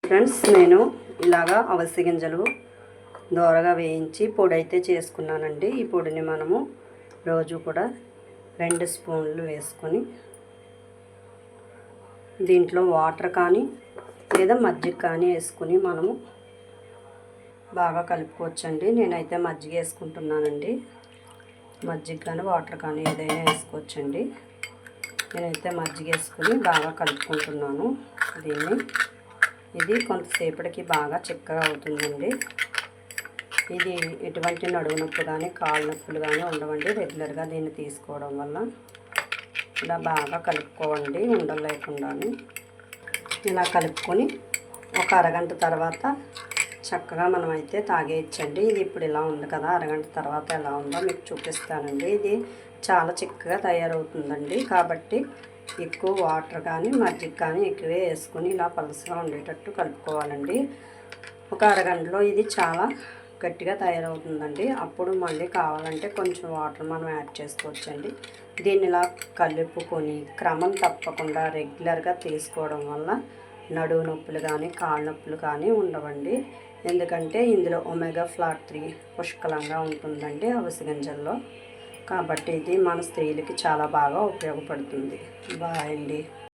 Friends, నేను ఇలాగా అవిసె గింజలు దోరగా వేయించి పొడి అయితే చేసుకున్నానండి. ఈ పొడిని మనము రోజు కూడా 2 స్పూన్లు వేసుకొని దీంట్లో వాటర్ కానీ లేదా మజ్జిగ కానీ వేసుకుని మనము బాగా కలుపుకోవచ్చండి. నేనైతే మజ్జిగ వేసుకుంటున్నానండి. మజ్జిగ కానీ వాటర్ కానీ ఏదైనా వేసుకోవచ్చండి. నేనైతే మజ్జిగ వేసుకుని బాగా కలుపుకుంటున్నాను దీన్ని. ఇది కొంతసేపటికి బాగా చిక్కగా అవుతుందండి. ఇది ఎటువంటి నడుము నొప్పి కానీ కాళ్ళ నొప్పులు కానీ ఉండవండి. రెగ్యులర్గా దీన్ని తీసుకోవడం వల్ల ఇలా బాగా కలుపుకోవండి ఉండలు లేకుండా. ఇలా కలుపుకొని ఒక అరగంట తర్వాత చక్కగా మనమైతే తాగేయచ్చండి. ఇది ఇప్పుడు ఇలా ఉంది కదా, అరగంట తర్వాత ఎలా ఉందో మీకు చూపిస్తానండి. ఇది చాలా చిక్కగా తయారవుతుందండి. కాబట్టి ఎక్కువ వాటర్ కానీ మజ్జిగ కానీ ఎక్కువే వేసుకుని ఇలా పలుసుగా ఉండేటట్టు కలుపుకోవాలండి. ఒక అరగంటలో ఇది చాలా గట్టిగా తయారవుతుందండి. అప్పుడు మళ్ళీ కావాలంటే కొంచెం వాటర్ మనం యాడ్ చేసుకోవచ్చండి. దీన్ని ఇలా కలుపుకొని క్రమం తప్పకుండా రెగ్యులర్గా తీసుకోవడం వల్ల నడుము నొప్పులు కానీ కాళ్ళ నొప్పులు కానీ ఉండవండి. ఎందుకంటే ఇందులో ఒమేగా-3 పుష్కలంగా ఉంటుందండి అవిసె గింజల్లో. కాబట్టి ఇది మన స్త్రీలకి చాలా బాగా ఉపయోగపడుతుంది. బాయ్ అండి.